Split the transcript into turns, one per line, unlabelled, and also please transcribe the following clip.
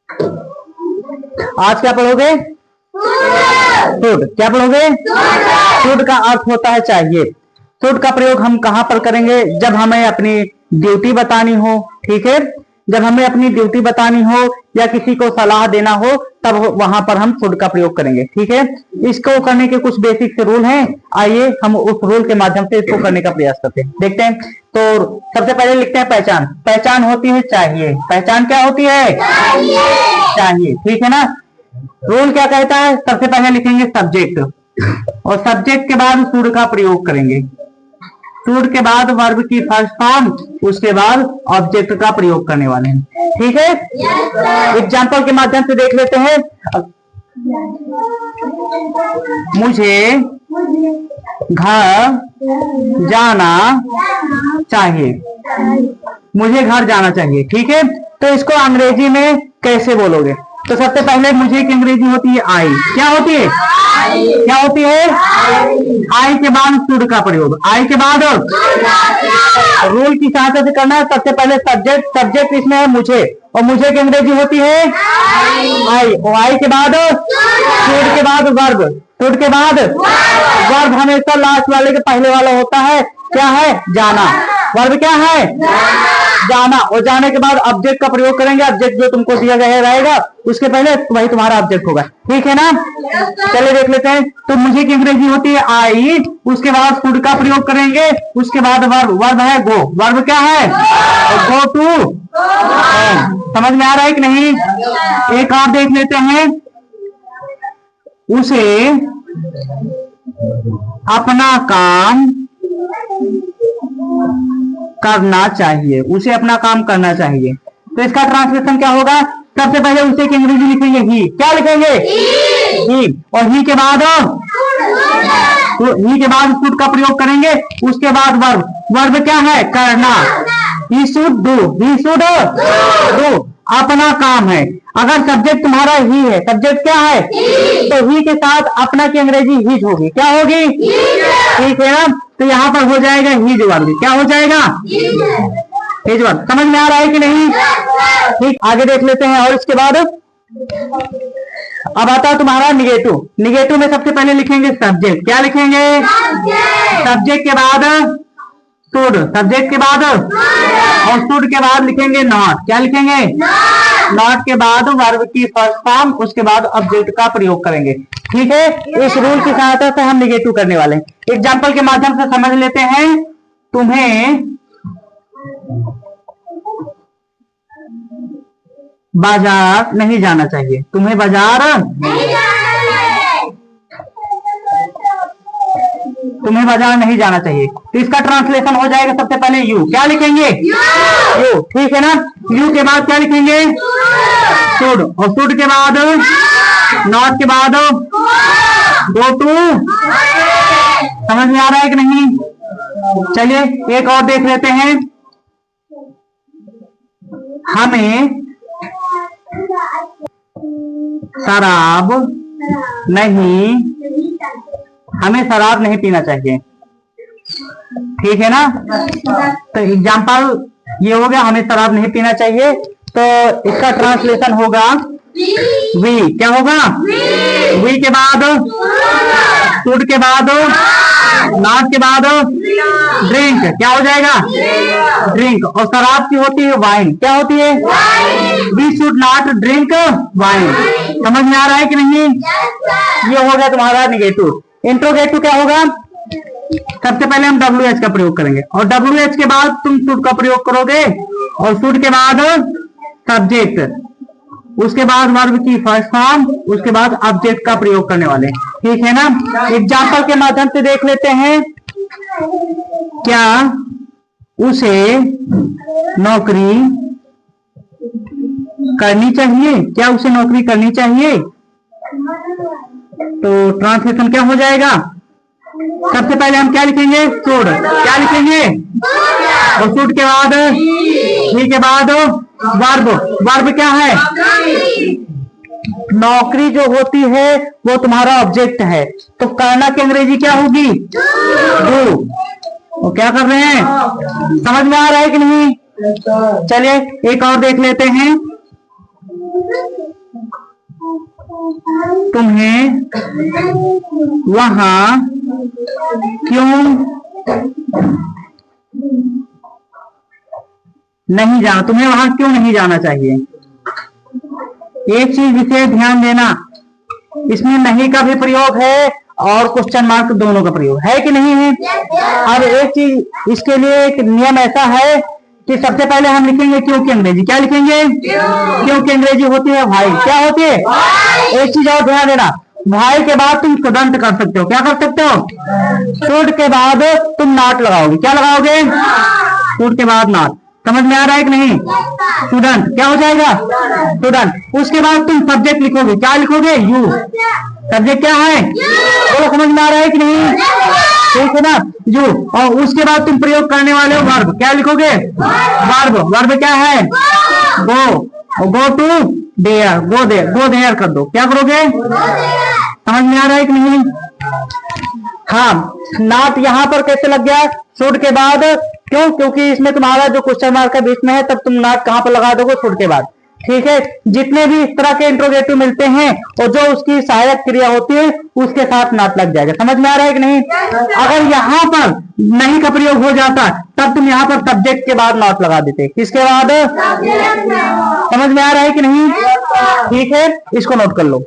आज क्या पढ़ोगे? शुड। क्या पढ़ोगे? शुड का अर्थ होता है चाहिए। शुड का प्रयोग हम कहां पर करेंगे? जब हमें अपनी ड्यूटी बतानी हो, ठीक है, जब हमें अपनी ड्यूटी बतानी हो या किसी को सलाह देना हो, तब वहां पर हम शुड का प्रयोग करेंगे, ठीक है। इसको करने के कुछ बेसिक से रूल हैं, आइए हम उस रूल के माध्यम से इसको करने का प्रयास करते हैं, देखते हैं। तो सबसे पहले लिखते हैं पहचान। पहचान होती है चाहिए। पहचान क्या होती है? चाहिए, ठीक है ना। रूल क्या कहता है? सबसे पहले लिखेंगे सब्जेक्ट, और सब्जेक्ट के बाद शुड का प्रयोग करेंगे। शुड के बाद वर्ब की फर्स्ट फॉर्म, उसके बाद ऑब्जेक्ट का प्रयोग करने वाले हैं, ठीक है। एग्जाम्पल के माध्यम से देख लेते हैं। मुझे घर जाना चाहिए। मुझे घर जाना चाहिए, ठीक है। तो इसको अंग्रेजी में कैसे बोलोगे? तो सबसे पहले मुझे की अंग्रेजी होती है आई। क्या होती है? क्या होती है? आई के बाद शुड का प्रयोग। आई के बाद रूल की सहायता से करना है। सबसे पहले सब्जेक्ट, सब्जेक्ट इसमें है मुझे, और मुझे की अंग्रेजी होती है आई। और आई के बाद शुड के बाद वर्ब, शुड के बाद वर्ब हमेशा लास्ट वाले के पहले वाला होता है। क्या है? जाना। वर्ब क्या है? जाना। और जाने के बाद ऑब्जेक्ट का प्रयोग करेंगे। ऑब्जेक्ट जो तुमको दिया गया रहेगा उसके पहले वही तुम्हारा ऑब्जेक्ट होगा, ठीक है ना। चलिए देख लेते हैं। तो मुझे की अंग्रेजी होती है आई, उसके बाद शुड का प्रयोग करेंगे, उसके बाद वर्ब, वर्ब है गो। वर्ब क्या है? Go to home. समझ में आ रहा है कि नहीं? एक और देख लेते हैं। उसे अपना काम करना चाहिए। उसे अपना काम करना चाहिए। तो इसका ट्रांसलेशन क्या होगा? सबसे पहले उसे की अंग्रेजी लिखेंगे ही। क्या लिखेंगे? ही। और ही के बाद ही के बाद शुड का प्रयोग करेंगे, उसके बाद वर्ब। वर्ब क्या है? करना। He should do. He should do. अपना काम है। अगर सब्जेक्ट तुम्हारा ही है, सब्जेक्ट क्या है? तो ही के साथ अपना की अंग्रेजी हिज होगी। क्या होगी? ठीक है ना। तो यहाँ पर हो जाएगा हिज वर्ब। क्या हो जाएगा? His verb. समझ में आ रहा है कि नहीं? ठीक, आगे देख लेते हैं। और इसके बाद अब आता है तुम्हारा निगेटिव। निगेटिव में सबसे पहले लिखेंगे सब्जेक्ट। क्या लिखेंगे? सब्जेक्ट के बाद शुड, सब्जेक्ट के बाद और शुड के बाद लिखेंगे नॉट। क्या लिखेंगे? नॉट के बाद वर्ब की फर्स्ट फॉर्म, उसके बाद ऑब्जेक्ट का प्रयोग करेंगे, ठीक है। इस रूल की सहायता से हम निगेटिव करने वाले हैं। एग्जाम्पल के माध्यम से समझ लेते हैं। तुम्हें बाजार नहीं जाना चाहिए। तुम्हें बाजार तुम्हें बाजार नहीं जाना चाहिए। तो इसका ट्रांसलेशन हो जाएगा सबसे पहले यू। क्या लिखेंगे? यू, ठीक है ना। यू के बाद क्या लिखेंगे? शुड। और शुड के बाद नॉट के बाद गो टू। समझ में आ रहा है कि नहीं? चलिए एक और देख लेते हैं। हमें शराब नहीं पीना चाहिए, ठीक है ना। तो एग्जाम्पल ये हो गया, हमें शराब नहीं पीना चाहिए। तो इसका ट्रांसलेशन होगा वी। क्या होगा? वी के बाद शुड के बाद नॉट के बाद ड्रिंक। क्या हो जाएगा? ड्रिंक। और शराब की होती है वाइन। क्या होती है? We should not drink wine. समझ में आ रहा है कि नहीं? ये हो गया तुम्हारा निगेटिव। इंट्रोगेटिव क्या होगा? सबसे पहले हम WH का प्रयोग करेंगे, और WH के बाद तुम शुड का प्रयोग करोगे, और शुड के बाद सब्जेक्ट, उसके बाद वर्ब की फर्स्ट फॉर्म, उसके बाद ऑब्जेक्ट का प्रयोग करने वाले, ठीक है ना। एग्जाम्पल के माध्यम से देख लेते हैं। क्या उसे नौकरी करनी चाहिए? क्या उसे नौकरी करनी चाहिए? तो ट्रांसलेशन क्या हो जाएगा? सबसे पहले हम क्या लिखेंगे? शुड। क्या लिखेंगे? और शुड के बाद ही के बाद वर्ब। वर्ब क्या है? नौकरी जो होती है वो तुम्हारा ऑब्जेक्ट है। तो करना की अंग्रेजी क्या होगी? डू। तो क्या कर रहे हैं? समझ में आ रहा है कि नहीं? चलिए एक और देख लेते हैं। तुम्हें वहां क्यों नहीं जाना, तुम्हें वहां क्यों नहीं जाना चाहिए। एक चीज विशेष ध्यान देना, इसमें नहीं का भी प्रयोग है और क्वेश्चन मार्क दोनों का प्रयोग है कि नहीं है। अब एक चीज इसके लिए एक नियम ऐसा है कि सबसे पहले हम लिखेंगे क्यों की अंग्रेजी। क्या लिखेंगे? क्यों की अंग्रेजी होती है भाई। क्या होती है? एक चीज और ध्यान देना, भाई के बाद तुम सुडंट कर सकते हो। क्या कर सकते हो? शुड के बाद तुम नॉट लगाओगे। क्या लगाओगे? शुड के बाद नॉट। समझ में आ रहा है कि नहीं? स्टूडेंट क्या हो जाएगा? स्टूडेंट। उसके बाद तुम सब्जेक्ट लिखोगे। क्या लिखोगे? यू। सब्जेक्ट क्या है? बोलो, समझ में आ रहा है कि नहीं? ठीक है ना, यू। और उसके बाद तुम प्रयोग करने वाले हो वर्ब। क्या लिखोगे? वर्ब। वर्ब क्या है? Go. Go to there. Go there. Go there कर दो। क्या करोगे? समझ में आ रहा है कि नहीं? हाँ, नॉट यहाँ पर कैसे लग गया? शुड के बाद। क्यों? क्योंकि इसमें तुम्हारा जो क्वेश्चन मार्क का बीच में है, तब तुम नॉट कहां पर लगा दोगे? शुड के बाद। ठीक है, जितने भी इस तरह के इंट्रोगेटिव मिलते हैं और जो उसकी सहायक क्रिया होती है उसके साथ नॉट लग जाएगा। समझ में आ रहा है कि नहीं? अगर यहाँ पर नहीं का प्रयोग हो जाता तब तुम यहाँ पर सब्जेक्ट के बाद नॉट लगा देते। किसके बाद? समझ में आ रहा है कि नहीं? ठीक है, इसको नोट कर लो।